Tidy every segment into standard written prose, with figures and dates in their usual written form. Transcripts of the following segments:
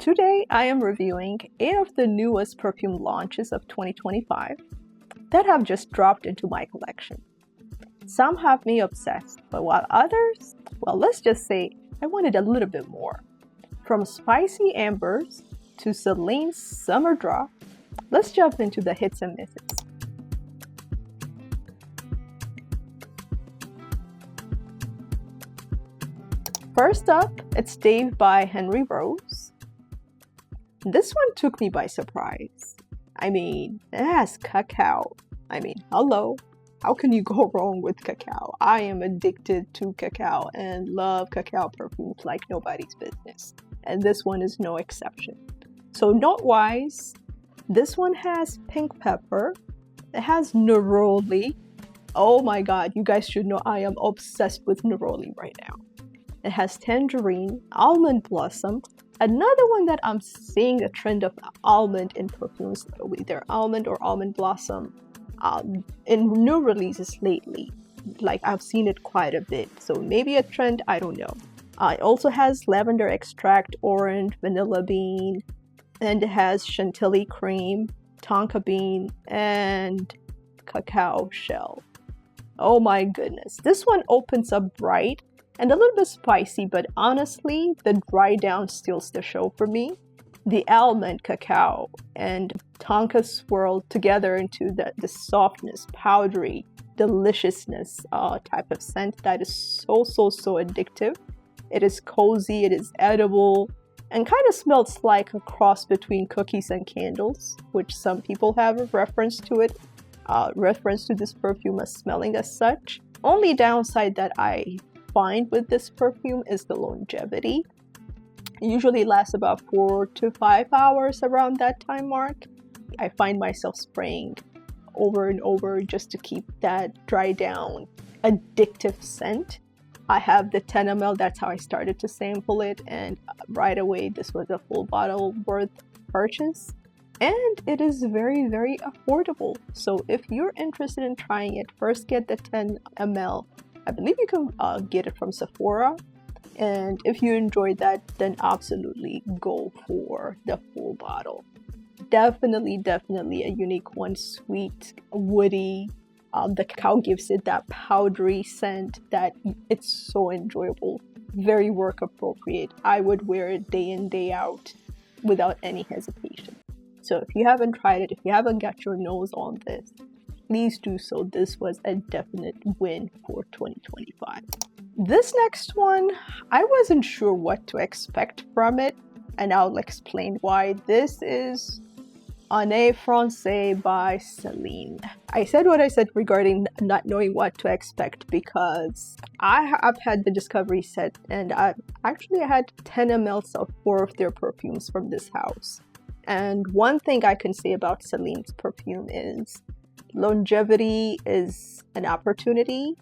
Today I am reviewing 8 of the newest perfume launches of 2025 that have just dropped into my collection. Some have me obsessed, but while others, well, let's just say I wanted a little bit more. From spicy ambers to Celine's summer drop, let's jump into the hits and misses. First up, it's Dave by Henry Rose. This one took me by surprise. I mean, it has cacao. Hello. How can you go wrong with cacao? I am addicted to cacao and love cacao perfumes like nobody's business. And this one is no exception. So note-wise, this one has pink pepper. It has neroli. Oh my god, you guys should know I am obsessed with neroli right now. It has tangerine, almond blossom. Another one that I'm seeing a trend of almond in perfumes, either almond or almond blossom, in new releases lately. Like I've seen it quite a bit. So maybe a trend, I don't know. It also has lavender extract, orange, vanilla bean, and it has chantilly cream, tonka bean, and cacao shell. Oh my goodness. This one opens up bright and a little bit spicy, but honestly, the dry down steals the show for me. The almond, cacao, and tonka swirled together into the softness, powdery, deliciousness type of scent that is so addictive. It is cozy, it is edible, and kind of smells like a cross between cookies and candles, which some people have a reference to it, reference to this perfume as smelling as such. Only downside that I find with this perfume is the longevity. It usually lasts about 4 to 5 hours around that time mark. I find myself spraying over and over just to keep that dry down addictive scent. I have the 10 ml, that's how I started to sample it, and right away this was a full bottle worth purchase. And it is very affordable. So if you're interested in trying it, first get the 10 ml. I believe you can get it from Sephora. And if you enjoyed that, then absolutely go for the full bottle. Definitely a unique one. Sweet, woody. The cacao gives it that powdery scent that it's so enjoyable. Very work appropriate. I would wear it day in, day out without any hesitation. So if you haven't tried it, if you haven't got your nose on this, please do so. This was a definite win for 2025. This next one, I wasn't sure what to expect from it, and I'll explain why. This is Ete Francais by Celine. I said what I said regarding not knowing what to expect because I've had the discovery set, and I had 10 ml of 4 of their perfumes from this house. And one thing I can say about Celine's perfume is longevity is an opportunity,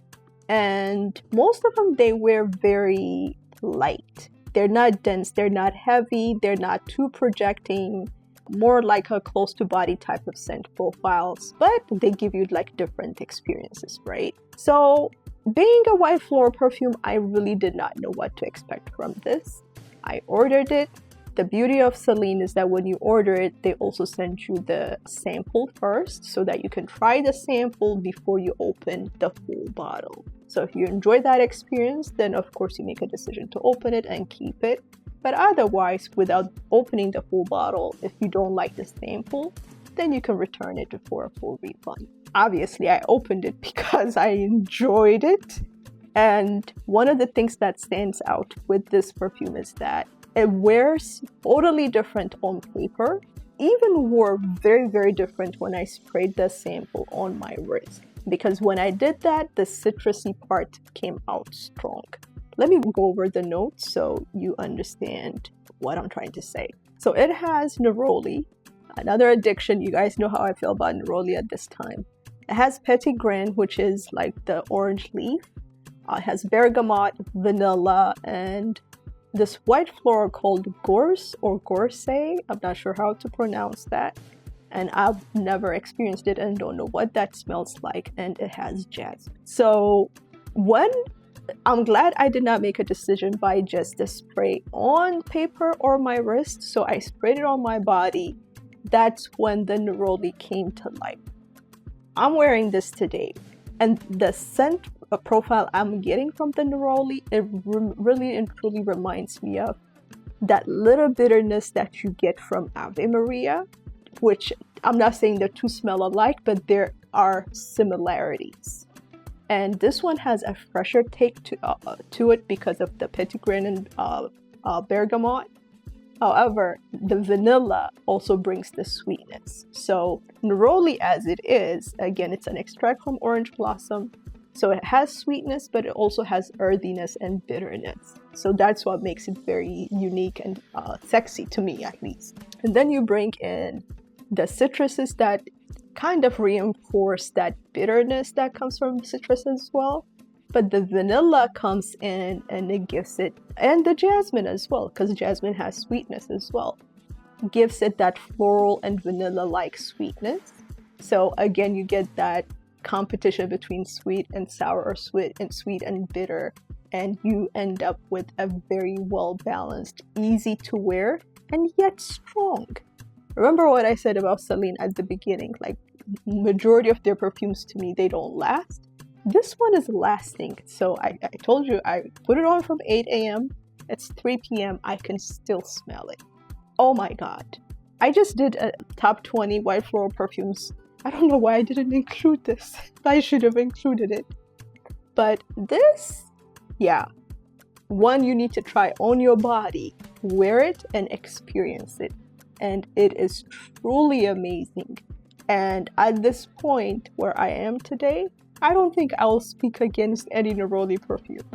and most of them they wear very light. They're not dense, they're not heavy, they're not too projecting, more like a close to body type of scent profiles, but they give you like different experiences, right? So being a white floral perfume, I really did not know what to expect from this. I ordered it. The beauty of Celine is that when you order it, they also send you the sample first so that you can try the sample before you open the full bottle. So if you enjoy that experience, then of course you make a decision to open it and keep it. But otherwise, without opening the full bottle, if you don't like the sample, then you can return it for a full refund. Obviously, I opened it because I enjoyed it. And one of the things that stands out with this perfume is that it wears totally different on paper, even wore very different when I sprayed the sample on my wrist. Because when I did that, the citrusy part came out strong. Let me go over the notes so you understand what I'm trying to say. So it has neroli, another addiction. You guys know how I feel about neroli at this time. It has petit grain, which is like the orange leaf. It has bergamot, vanilla, and this white floral called gorse or gorse. I'm not sure how to pronounce that. And I've never experienced it and don't know what that smells like. And it has jasmine. So when I'm glad I did not make a decision by just the spray on paper or my wrist. So I sprayed it on my body. That's when the neroli came to life. I'm wearing this today, and the scent profile I'm getting from the neroli, it really and truly reminds me of that little bitterness that you get from Ave Maria, which I'm not saying the two smell alike, but there are similarities. And this one has a fresher take to it because of the petitgrain and bergamot. However, the vanilla also brings the sweetness. So neroli as it is, again, it's an extract from orange blossom. So it has sweetness, but it also has earthiness and bitterness. So that's what makes it very unique and sexy to me, at least. And then you bring in the citruses that kind of reinforce that bitterness that comes from citrus as well. But the vanilla comes in and it gives it, and the jasmine as well, because jasmine has sweetness as well, gives it that floral and vanilla-like sweetness. So again, you get that competition between sweet and sour, or sweet and bitter, and you end up with a very well balanced, easy to wear, and yet strong. Remember what I said about Celine at the beginning, like majority of their perfumes to me, they don't last. This one is lasting. So I told you, I put it on from 8 a.m. It's 3 p.m. I can still smell it. Oh my God. I just did a top 20 white floral perfumes. I don't know why I didn't include this. I should have included it. But this, yeah. One, you need to try on your body, wear it and experience it. And it is truly amazing. And at this point where I am today, I don't think I'll speak against any neroli perfume.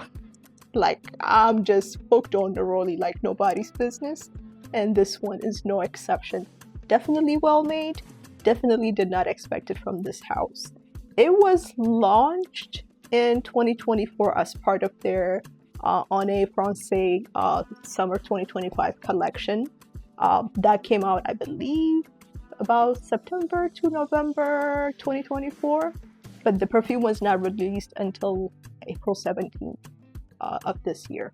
Like, I'm just hooked on neroli like nobody's business, and this one is no exception. Definitely well made. Definitely did not expect it from this house. It was launched in 2024 as part of their Ete Francais Summer 2025 collection. That came out, I believe, about September to November 2024. But the perfume was not released until April 17th of this year.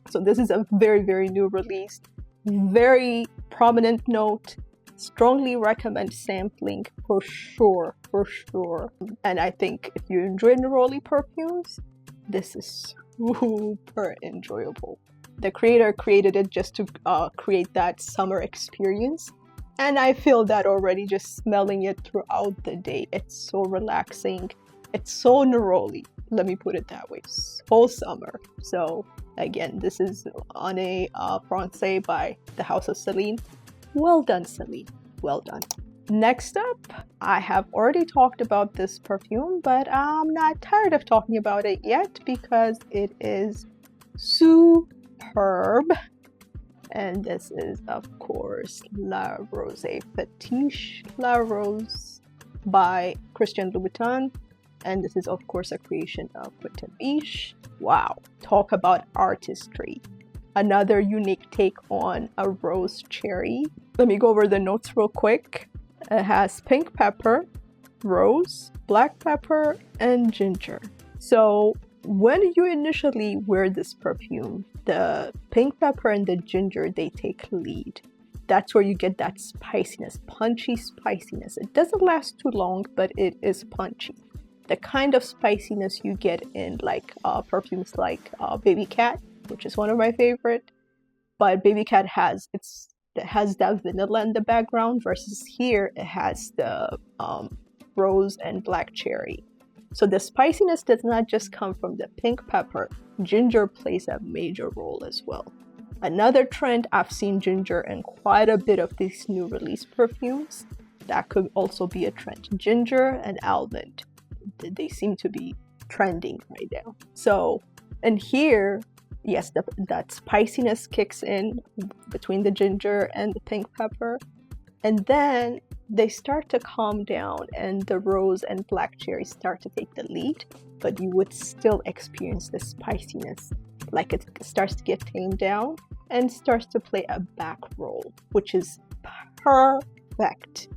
So this is a very, very new release. Very prominent note. Strongly recommend sampling for sure, for sure. And I think if you enjoy neroli perfumes, this is super enjoyable. The creator created it just to create that summer experience. And I feel that already just smelling it throughout the day. It's so relaxing. It's so neroli. Let me put it that way. So summer. So again, this is Ete Francais by the House of Celine. Well done, Celine. Well done. Next up, I have already talked about this perfume, but I'm not tired of talking about it yet because it is superb. And this is, of course, La Rose, Fetiche La Rose by Christian Louboutin. And this is, of course, a creation of Fetiche. Wow, talk about artistry. Another unique take on a rose cherry. Let me go over the notes real quick. It has pink pepper, rose, black pepper, and ginger. So when you initially wear this perfume, the pink pepper and the ginger, they take lead. That's where you get that spiciness, punchy spiciness. It doesn't last too long, but it is punchy. The kind of spiciness you get in like perfumes like Baby Cat, which is one of my favorite. But Baby Cat has that vanilla in the background, versus here it has the rose and black cherry. So the spiciness does not just come from the pink pepper. Ginger plays a major role as well. Another trend, I've seen ginger in quite a bit of these new release perfumes. That could also be a trend. Ginger and almond. They seem to be trending right now. So, and here, yes, that spiciness kicks in between the ginger and the pink pepper. And then they start to calm down and the rose and black cherry start to take the lead, but you would still experience the spiciness. Like it starts to get tamed down and starts to play a back role, which is perfect.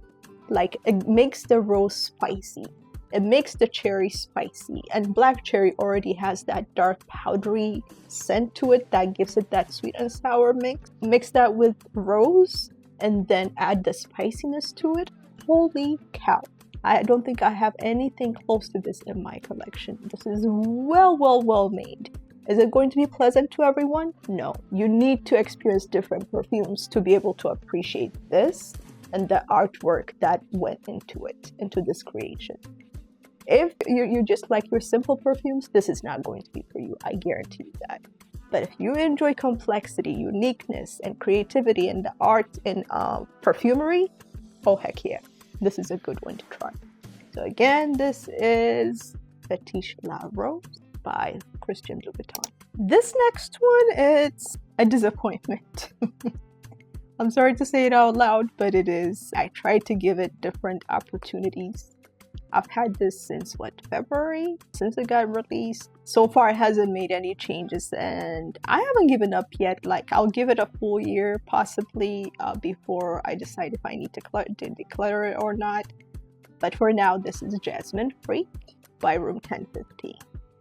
Like it makes the rose spicy. It makes the cherry spicy, and black cherry already has that dark powdery scent to it that gives it that sweet and sour mix. Mix that with rose and then add the spiciness to it. Holy cow. I don't think I have anything close to this in my collection. This is well made. Is it going to be pleasant to everyone? No. You need to experience different perfumes to be able to appreciate this and the artwork that went into it, into this creation. If you just like your simple perfumes, this is not going to be for you. I guarantee you that. But if you enjoy complexity, uniqueness, and creativity in the art and perfumery, oh heck yeah, this is a good one to try. So again, this is Fetiche La Rose by Christian Louboutin. This next one, it's a disappointment. I'm sorry to say it out loud, but it is. I tried to give it different opportunities. I've had this since February, since it got released. So far it hasn't made any changes, and I haven't given up yet. Like, I'll give it a full year possibly before I decide if I need to declutter it or not. But for now, this is Jasmine Freak by Room 1015.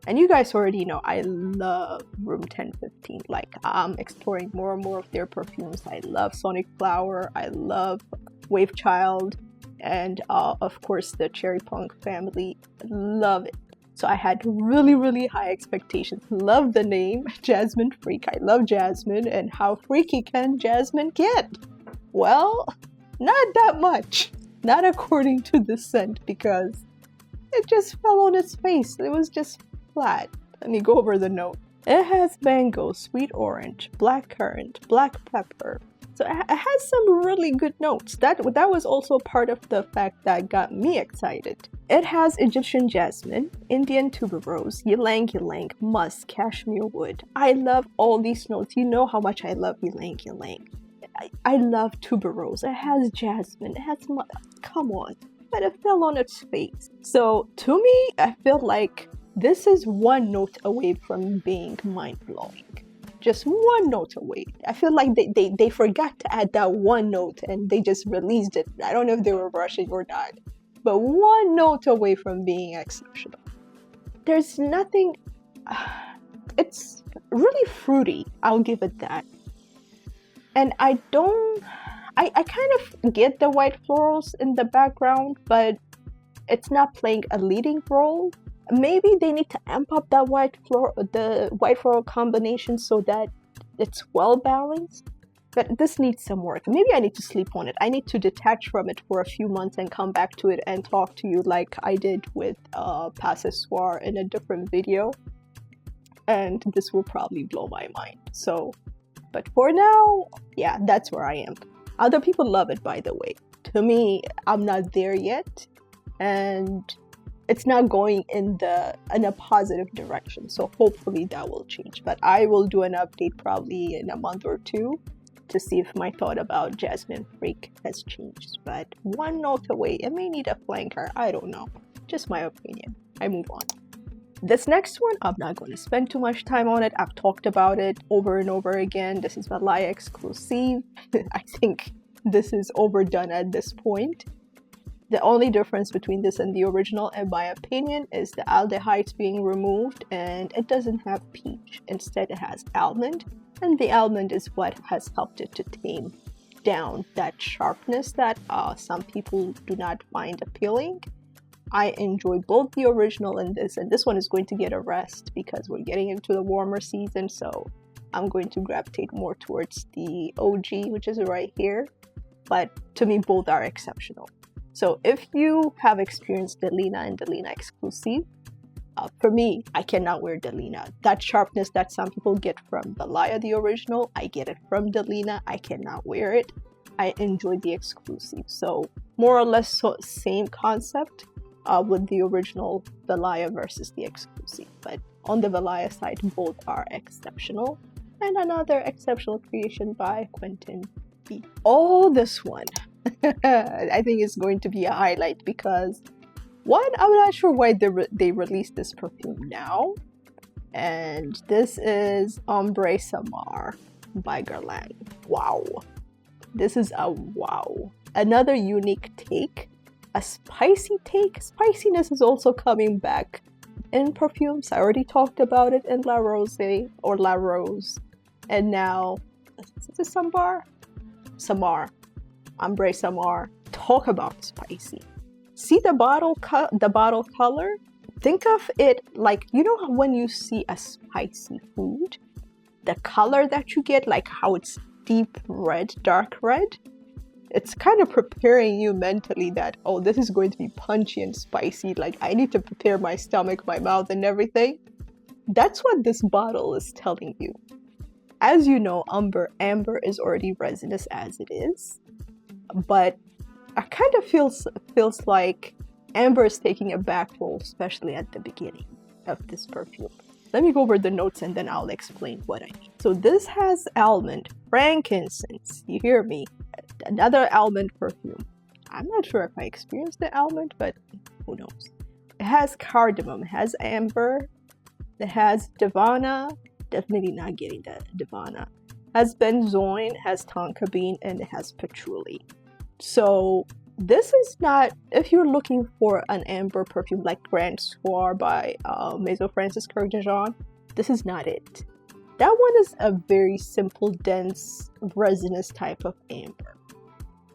And you guys already know I love Room 1015. Like, I'm exploring more and more of their perfumes. I love Sonic Flower, I love Wave Child, and of course the Cherry Punk family. Love it. So I had really high expectations. Love the name Jasmine Freak. I love Jasmine, and how freaky can Jasmine get? Well, not that much. Not according to the scent, because it just fell on its face. It was just flat. Let me go over the note. It has mango, sweet orange, black currant, black pepper. So it has some really good notes. That was also part of the fact that got me excited. It has Egyptian jasmine, Indian tuberose, ylang ylang, musk, cashmere wood. I love all these notes. You know how much I love ylang ylang. I love tuberose. It has jasmine. It has come on. But it fell on its face. So to me, I feel like this is one note away from being mind-blowing. Just one note away. I feel like they forgot to add that one note and they just released it. I don't know if they were rushing or not. But one note away from being exceptional. There's nothing... It's really fruity. I'll give it that. And I kind of get the white florals in the background, but it's not playing a leading role. Maybe they need to amp up that the white floral combination so that it's well balanced. But this needs some work. Maybe I need to sleep on it. I need to detach from it for a few months and come back to it and talk to you like I did with Passoir in a different video. And this will probably blow my mind. So, but for now, yeah, that's where I am. Other people love it, by the way. To me, I'm not there yet. And it's not going in a positive direction. So hopefully that will change. But I will do an update probably in a month or two to see if my thought about Jasmine Freak has changed. But one note away, it may need a flanker. I don't know. Just my opinion. I move on. This next one, I'm not going to spend too much time on it. I've talked about it over and over again. This is Valaya Exclusif. I think this is overdone at this point. The only difference between this and the original, in my opinion, is the aldehydes being removed, and it doesn't have peach. Instead, it has almond, and the almond is what has helped it to tame down that sharpness that some people do not find appealing. I enjoy both the original and this one is going to get a rest because we're getting into the warmer season, so I'm going to gravitate more towards the OG, which is right here. But to me, both are exceptional. So if you have experienced Delina and Delina Exclusif, for me, I cannot wear Delina. That sharpness that some people get from Valaya, the original, I get it from Delina. I cannot wear it. I enjoy the Exclusif. So more or less same concept with the original Valaya versus the Exclusif. But on the Valaya side, both are exceptional. And another exceptional creation by Quentin B. Oh, this one. I think it's going to be a highlight because one, I'm not sure why they released this perfume now. And this is Ambre Samar by Gelatino. Wow. This is a wow. Another unique take a spicy take. Spiciness is also coming back in perfumes. I already talked about it in La Rose or La Rose. And now, is it Samar? Samar. Ambre Samar. Talk about spicy. See the bottle color? Think of it like, you know when you see a spicy food? The color that you get, like how it's deep red, dark red? It's kind of preparing you mentally that, oh, this is going to be punchy and spicy. Like, I need to prepare my stomach, my mouth, and everything. That's what this bottle is telling you. As you know, amber is already resinous as it is. But I kind of feels like amber is taking a back role, especially at the beginning of this perfume. Let me go over the notes and then I'll explain what I mean. So this has almond, frankincense, you hear me? Another almond perfume. I'm not sure if I experienced the almond, but who knows? It has cardamom, it has amber, it has divana, definitely not getting the divana. It has benzoin, it has tonka bean, and it has patchouli. So this is not, if you're looking for an amber perfume like Grand Soir by Maison Francis Kurkdjian, this is not it. That one is a very simple, dense, resinous type of amber.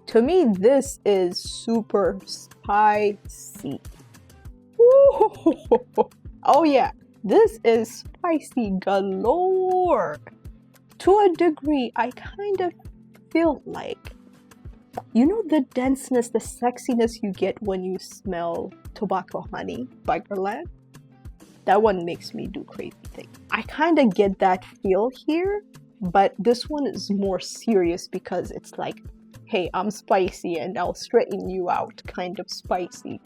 To me, this is super spicy. Ooh. Oh yeah, this is spicy galore. To a degree, I kind of feel like, you know the denseness, the sexiness you get when you smell Tobacco Honey by Guerlain? That one makes me do crazy things. I kind of get that feel here, but this one is more serious because it's like, hey, I'm spicy and I'll straighten you out kind of spicy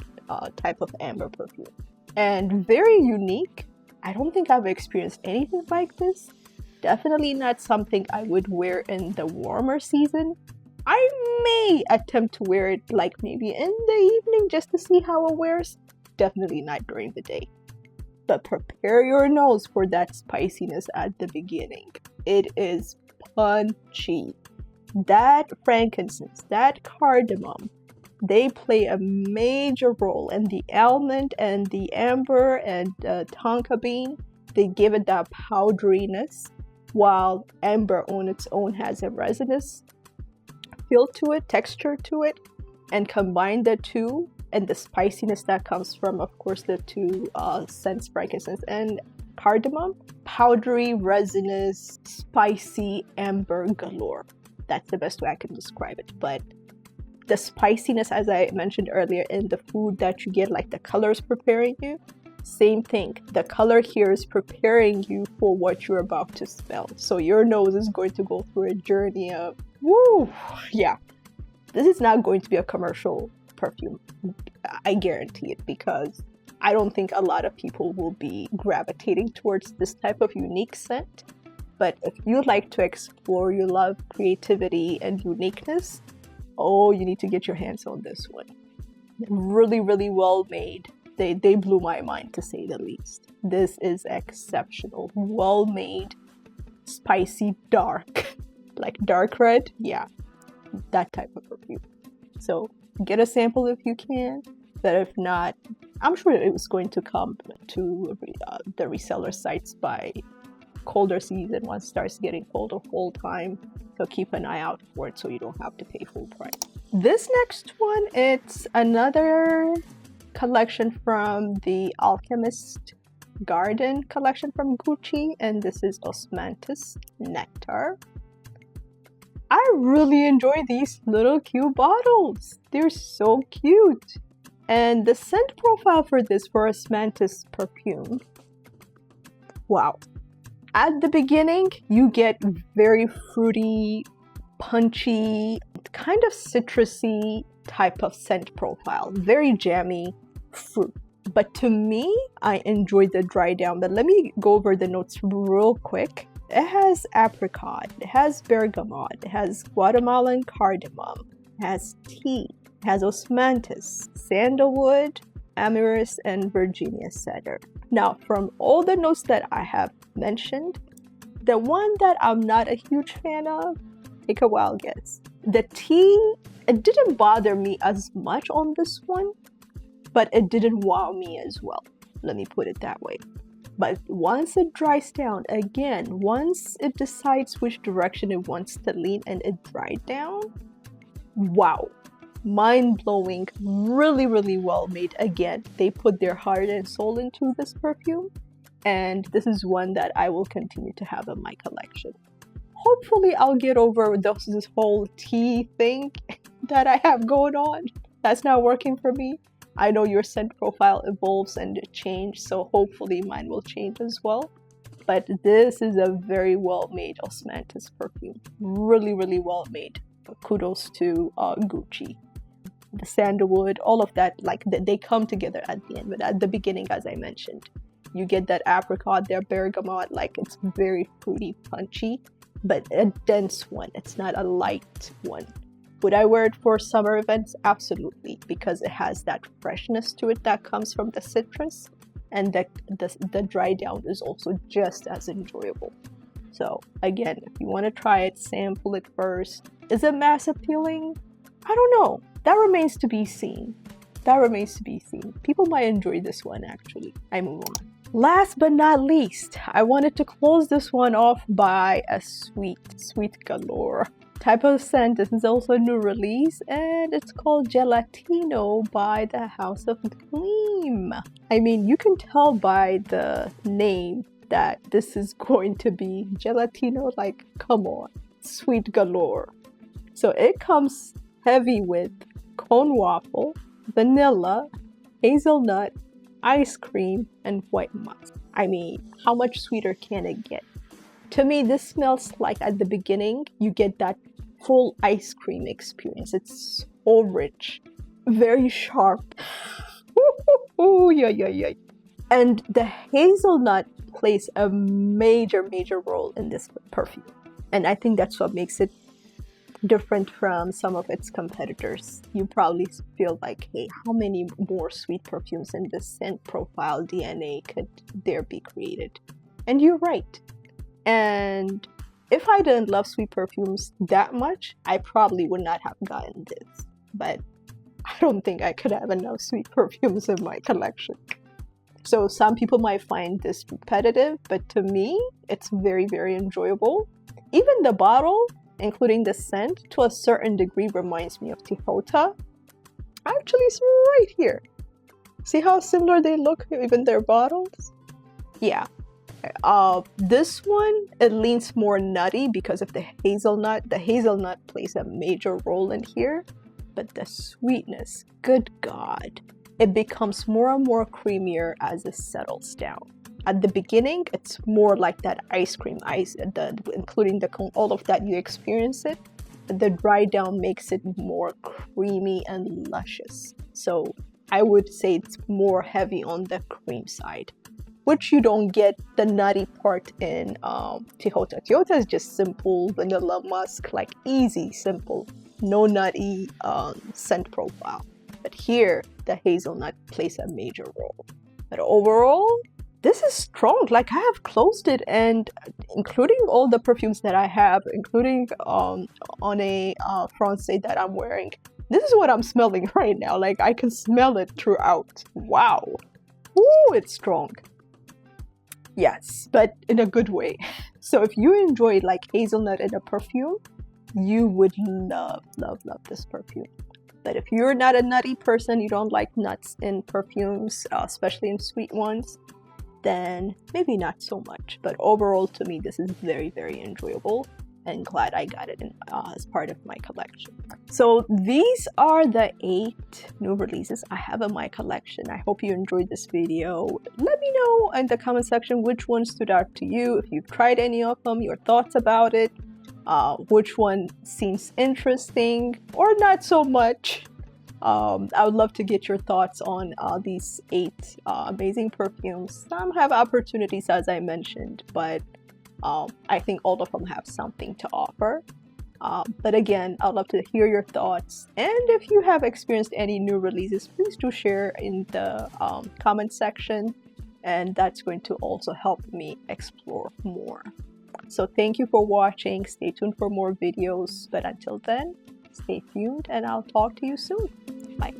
type of amber perfume. And very unique. I don't think I've experienced anything like this. Definitely not something I would wear in the warmer season. I may attempt to wear it like maybe in the evening just to see how it wears. Definitely not during the day. But prepare your nose for that spiciness at the beginning. It is punchy. That frankincense, that cardamom, they play a major role in the almond and the amber and tonka bean. They give it that powderiness, while amber on its own has a resinous feel to it, texture to it, and combine the two and the spiciness that comes from, of course, the two scents, frankincense and cardamom. Powdery, resinous, spicy amber galore. That's the best way I can describe it. But the spiciness, as I mentioned earlier, in the food that you get, like the colors preparing you, same thing. The color here is preparing you for what you're about to smell. So your nose is going to go through a journey of, woo, yeah. This is not going to be a commercial perfume. I guarantee it, because I don't think a lot of people will be gravitating towards this type of unique scent. But if you like to explore, you love creativity and uniqueness, oh, you need to get your hands on this one. Really, really well made. They blew my mind, to say the least. This is exceptional. Well made, spicy, dark. Like dark red, yeah, that type of perfume. So get a sample if you can, but if not, I'm sure it was going to come to the reseller sites by colder season once it starts getting colder full time. So keep an eye out for it so you don't have to pay full price. This next one, it's another collection from the Alchemist Garden collection from Gucci, and this is Osmanthus Nectar. I really enjoy these little cute bottles. They're so cute. And the scent profile for this, for Osmanthus perfume, wow. At the beginning, you get very fruity, punchy, kind of citrusy type of scent profile. Very jammy fruit. But to me, I enjoy the dry down. But let me go over the notes real quick. It has apricot, it has bergamot, it has Guatemalan cardamom, it has tea, it has osmanthus, sandalwood, amyris, and Virginia cedar. Now, from all the notes that I have mentioned, the one that I'm not a huge fan of, take a wild guess. The tea, It didn't bother me as much on this one, but it didn't wow me as well. Let me put it that way. But once it dries down, again, once it decides which direction it wants to lean and it dried down, wow. Mind-blowing, really, really well made. Again, they put their heart and soul into this perfume, and this is one that I will continue to have in my collection. Hopefully I'll get over this whole tea thing that I have going on. That's not working for me. I know your scent profile evolves and changes, so hopefully mine will change as well. But this is a very well-made Osmanthus perfume. Really, really well made. Kudos to Gucci. The sandalwood, all of that, like they come together at the end. But at the beginning, as I mentioned, you get that apricot, their bergamot, like it's very fruity, punchy, but a dense one. It's not a light one. Would I wear it for summer events? Absolutely, because it has that freshness to it that comes from the citrus, and the dry down is also just as enjoyable. So again, if you want to try it, sample it first. Is it mass appealing? I don't know. That remains to be seen. That remains to be seen. People might enjoy this one actually. I move on. Last but not least, I wanted to close this one off by a sweet galore type of scent. This is also a new release, and it's called Gelatino by the House of Gleam. I mean, you can tell by the name that this is going to be Gelatino, like, come on, sweet galore. So it comes heavy with cone waffle, vanilla, hazelnut, ice cream, and white musk. I mean, how much sweeter can it get? To me, this smells like at the beginning, you get that full ice cream experience. It's so rich, very sharp. Ooh, yeah. And the hazelnut plays a major role in this perfume. And I think that's what makes it different from some of its competitors. You probably feel like, hey, how many more sweet perfumes in this scent profile DNA could there be created? And you're right. And if I didn't love sweet perfumes that much, I probably would not have gotten this. But I don't think I could have enough sweet perfumes in my collection. So some people might find this repetitive, but to me, it's very enjoyable. Even the bottle, including the scent, to a certain degree reminds me of Tihota. Actually, it's right here. See how similar they look, even their bottles? Yeah. This one, it leans more nutty because of the hazelnut. The hazelnut plays a major role in here. But the sweetness, good God, it becomes more and more creamier as it settles down. At the beginning, it's more like that ice cream, including the cone, all of that, you experience it. The dry down makes it more creamy and luscious. So I would say it's more heavy on the cream side, which you don't get the nutty part in Tihota. Tihota is just simple vanilla musk, like easy, simple, no nutty scent profile. But here, the hazelnut plays a major role. But overall, this is strong. Like, I have closed it, and including all the perfumes that I have, including on a Francais that I'm wearing, this is what I'm smelling right now. Like, I can smell it throughout. Wow. Ooh, it's strong. Yes, but in a good way. So if you enjoy like hazelnut in a perfume, you would love this perfume. But if you're not a nutty person, you don't like nuts in perfumes, especially in sweet ones, then maybe not so much. But overall, to me, this is very enjoyable, and glad I got it in, as part of my collection. So these are the 8 new releases I have in my collection. I hope you enjoyed this video. Let me know in the comment section which one stood out to you, if you've tried any of them, your thoughts about it, which one seems interesting or not so much. I would love to get your thoughts on these 8 amazing perfumes. Some have opportunities, as I mentioned, but I think all of them have something to offer. But again, I'd love to hear your thoughts. And if you have experienced any new releases, please do share in the comment section. And that's going to also help me explore more. So thank you for watching. Stay tuned for more videos. But until then, Stay tuned and I'll talk to you soon. Bye.